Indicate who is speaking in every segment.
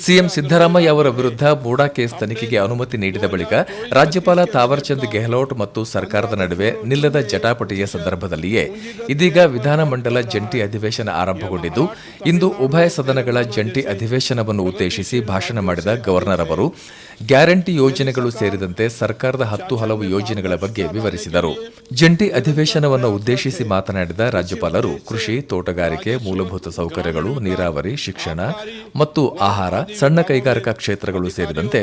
Speaker 1: CM Siddaramaiah ಅವರ ವಿರುದ್ಧ MUDA case ತನಿಖೆಗೆ ಅನುಮತಿ ನೀಡಿದ ಬಳಿಕ ರಾಜ್ಯಪಾಲ ತಾವರ್ಚಂದ್ ಗೆಹ್ಲೋಟ್ ಮತ್ತು ಸರ್ಕಾರದ ನಡುವೆ ನಿಲ್ಲದ ಜಟಾಪಟಿಯ ಸಂದರ್ಭದಲ್ಲಿಯೇ ಇದೀಗ ವಿಧಾನಮಂಡಲ ಜಂಟಿ ಅಧಿವೇಶನ ಆರಂಭಗೊಂಡಿದ್ದು, ಇಂದು ಉಭಯ ಸದನಗಳ ಜಂಟಿ ಅಧಿವೇಶನವನ್ನು ಉದ್ದೇಶಿಸಿ ಭಾಷಣ ಮಾಡಿದ ಗವರ್ನರ್ ಅವರು ಗ್ಯಾರಂಟಿ ಯೋಜನೆಗಳು ಸೇರಿದಂತೆ ಸರ್ಕಾರದ 10 ಹಲವು ಯೋಜನೆಗಳ ಬಗ್ಗೆ ವಿವರಿಸಿದರು. ಜಂಟಿ ಅಧಿವೇಶನವನ್ನು ಉದ್ದೇಶಿಸಿ ಮಾತನಾಡಿದ ರಾಜ್ಯಪಾಲರು ಕೃಷಿ, ತೋಟಗಾರಿಕೆ, ಮೂಲಭೂತ ಸೌಕರ್ಯಗಳು, ನೀರಾವರಿ, ಶಿಕ್ಷಣ ಮತ್ತು ಆಹಾರ, ಸಣ್ಣ ಕೈಗಾರಿಕಾ ಕ್ಷೇತ್ರಗಳು ಸೇರಿದಂತೆ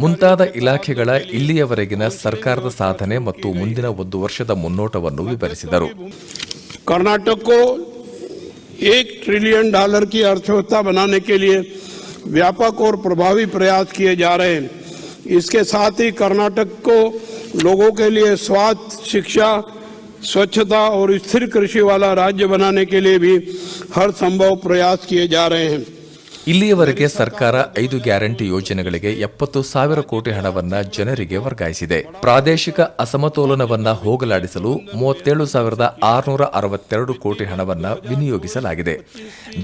Speaker 1: ಮುಂತಾದ ಇಲಾಖೆಗಳ ಇಲ್ಲಿಯವರೆಗಿನ ಸರ್ಕಾರದ ಸಾಧನೆ ಮತ್ತು ಮುಂದಿನ 1 ವರ್ಷದ ಮುನ್ನೋಟವನ್ನು ವಿವರಿಸಿದರು.
Speaker 2: कर्नाटक को $1 ट्रिलियन की अर्थव्यवस्था बनाने के लिए व्यापक और प्रभावी प्रयास किए जा रहे हैं. इसके साथ ही कर्नाटक को लोगों के लिए स्वास्थ्य, शिक्षा, स्वच्छता और स्थिर कृषि वाला राज्य बनाने के लिए भी हर संभव प्रयास किए जा रहे हैं.
Speaker 1: ಇಲ್ಲಿಯವರೆಗೆ ಸರ್ಕಾರ 5 ಗ್ಯಾರಂಟಿ ಯೋಜನೆಗಳಿಗೆ 70,000 ಕೋಟಿ ಹಣವನ್ನ ಜನರಿಗೆ ವರ್ಗಾಯಿಸಿದೆ. ಪ್ರಾದೇಶಿಕ ಅಸಮತೋಲನವನ್ನ ಹೋಗಲಾಡಿಸಲು 37,662 ಕೋಟಿ ಹಣವನ್ನ ವಿನಿಯೋಗಿಸಲಾಗಿದೆ.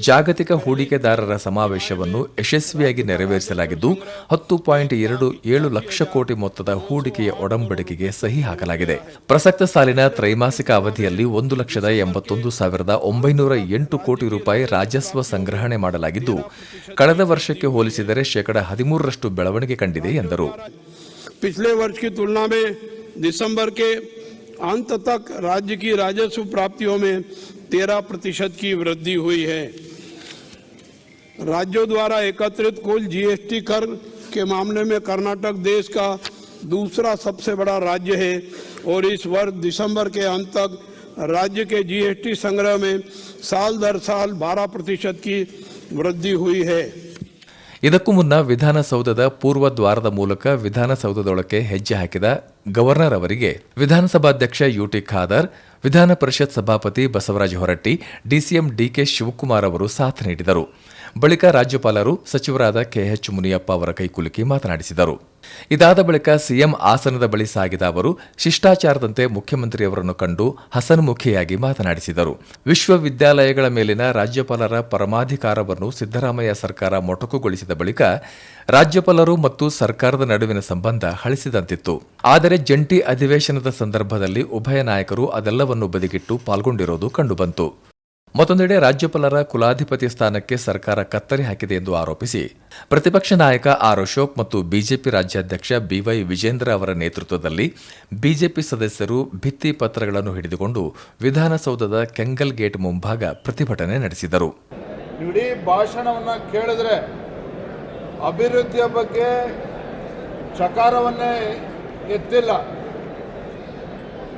Speaker 1: ಜಾಗತಿಕ ಹೂಡಿಕೆದಾರರ ಸಮಾವೇಶವನ್ನು ಯಶಸ್ವಿಯಾಗಿ ನೆರವೇರಿಸಲಾಗಿದ್ದು 10.27 ಲಕ್ಷ ಕೋಟಿ ಮೊತ್ತದ ಹೂಡಿಕೆಯ ಒಡಂಬಡಿಕೆಗೆ ಸಹಿ ಹಾಕಲಾಗಿದೆ. ಪ್ರಸಕ್ತ ಸಾಲಿನ ತ್ರೈಮಾಸಿಕ ಅವಧಿಯಲ್ಲಿ 1,81,908 ಕೋಟಿ ರೂಪಾಯಿ ರಾಜಸ್ವ ಸಂಗ್ರಹಣೆ ಮಾಡಲಾಗಿದ್ದು, ಕಳೆದ ವರ್ಷಕ್ಕೆ ಹೋಲಿಸಿದರೆ ಶೇಕಡ 13ರಷ್ಟು ಬೆಳವಣಿಗೆ ಕಂಡಿದೆ ಎಂದರು.
Speaker 2: पिछले वर्ष की तुलना में दिसंबर के अंत तक राज्य की राजस्व प्राप्तियों में 13% की वृद्धि हुई है. राज्यों द्वारा एकत्रित कुल जीएसटी कर के मामले में कर्नाटक देश का दूसरा सबसे बड़ा राज्य है और इस वर्ष दिसंबर के अंत तक राज्य के जीएसटी संग्रह में साल दर साल 12% की ವೃದ್ಧಿ ಹುಯಿ ಹೈ.
Speaker 1: ಇದಕ್ಕೂ ಮುನ್ನ ವಿಧಾನಸೌಧದ ಪೂರ್ವ ದ್ವಾರದ ಮೂಲಕ ವಿಧಾನಸೌಧದೊಳಕ್ಕೆ ಹೆಜ್ಜೆ ಹಾಕಿದ ಗವರ್ನರ್ ಅವರಿಗೆ ವಿಧಾನಸಭಾಧ್ಯಕ್ಷ ಯುಟಿ ಖಾದರ್, ವಿಧಾನ ಪರಿಷತ್ ಸಭಾಪತಿ ಬಸವರಾಜ ಹೊರಟ್ಟಿ, ಡಿಸಿಎಂ ಡಿಕೆ ಶಿವಕುಮಾರ್ ಅವರು ಸಾಥ್ ನೀಡಿದರು. ಬಳಿಕ ರಾಜ್ಯಪಾಲರು ಸಚಿವರಾದ ಕೆಎಚ್ ಮುನಿಯಪ್ಪ ಅವರ ಕೈಕುಲುಕಿ ಮಾತನಾಡಿಸಿದರು. ಇದಾದ ಬಳಿಕ ಸಿಎಂ ಆಸನದ ಬಳಿ ಸಾಗಿದ ಅವರು ಶಿಷ್ಟಾಚಾರದಂತೆ ಮುಖ್ಯಮಂತ್ರಿಯವರನ್ನು ಕಂಡು ಹಸನ್ಮುಖಿಯಾಗಿ ಮಾತನಾಡಿಸಿದರು. ವಿಶ್ವವಿದ್ಯಾಲಯಗಳ ಮೇಲಿನ ರಾಜ್ಯಪಾಲರ ಪರಮಾಧಿಕಾರವನ್ನು ಸಿದ್ದರಾಮಯ್ಯ ಸರ್ಕಾರ ಮೊಟಕುಗೊಳಿಸಿದ ಬಳಿಕ ರಾಜ್ಯಪಾಲರು ಮತ್ತು ಸರ್ಕಾರದ ನಡುವಿನ ಸಂಬಂಧ ಹಳಿಸಿದಂತಿತ್ತು. ಆದರೆ ಜಂಟಿ ಅಧಿವೇಶನದ ಸಂದರ್ಭದಲ್ಲಿ ಉಭಯ ನಾಯಕರು ಅದೆಲ್ಲವನ್ನು ಬದಿಗಿಟ್ಟು ಪಾಲ್ಗೊಂಡಿರೋದು ಕಂಡುಬಂತು. ಮತ್ತೊಂದೆಡೆ ರಾಜ್ಯಪಾಲರ ಕುಲಾಧಿಪತಿ ಸ್ಥಾನಕ್ಕೆ ಸರ್ಕಾರ ಕತ್ತರಿ ಹಾಕಿದೆ ಎಂದು ಆರೋಪಿಸಿ ಪ್ರತಿಪಕ್ಷ ನಾಯಕ ಆರ್ ಅಶೋಕ್ ಮತ್ತು ಬಿಜೆಪಿ ರಾಜ್ಯಾಧ್ಯಕ್ಷ ಬಿವೈ ವಿಜೇಂದ್ರ ಅವರ ನೇತೃತ್ವದಲ್ಲಿ ಬಿಜೆಪಿ ಸದಸ್ಯರು ಭಿತ್ತಿ ಪತ್ರಗಳನ್ನು ಹಿಡಿದುಕೊಂಡು ವಿಧಾನಸೌಧದ ಕೆಂಗಲ್ ಗೇಟ್ ಮುಂಭಾಗ ಪ್ರತಿಭಟನೆ ನಡೆಸಿದರು.
Speaker 3: ಇಡೀ ಭಾಷಣವನ್ನು ಕೇಳಿದ್ರೆ ಅಭಿವೃದ್ಧಿಯ ಬಗ್ಗೆ ಚಕಾರವನ್ನೇ ಎತ್ತಿಲ್ಲ.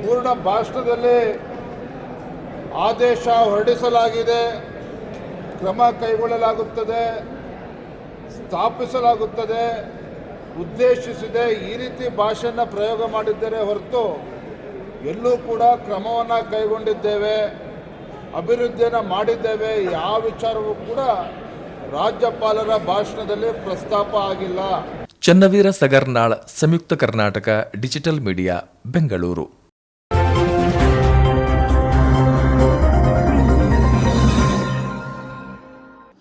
Speaker 3: ಪೂರ್ಣ ಭಾಷಣದಲ್ಲಿ ಆದೇಶ ಹೊರಡಿಸಲಾಗಿದೆ, ಕ್ರಮ ಕೈಗೊಳ್ಳಲಾಗುತ್ತದೆ, ಸ್ಥಾಪಿಸಲಾಗುತ್ತದೆ, ಉದ್ದೇಶಿಸಿದೆ, ಈ ರೀತಿ ಭಾಷೆಯನ್ನು ಪ್ರಯೋಗ ಮಾಡಿದ್ದಾರೆ ಹೊರತು ಎಲ್ಲೂ ಕೂಡ ಕ್ರಮವನ್ನು ಕೈಗೊಂಡಿದ್ದೇವೆ, ಅಭಿವೃದ್ಧಿಯನ್ನು ಮಾಡಿದ್ದೇವೆ ಯಾವ ವಿಚಾರವೂ ಕೂಡ ರಾಜ್ಯಪಾಲರ ಭಾಷಣದಲ್ಲಿ ಪ್ರಸ್ತಾಪ ಆಗಿಲ್ಲ.
Speaker 1: ಚನ್ನವೀರ ಸಗರ್ನಾಳ್, ಸಂಯುಕ್ತ ಕರ್ನಾಟಕ ಡಿಜಿಟಲ್ ಮೀಡಿಯಾ, ಬೆಂಗಳೂರು.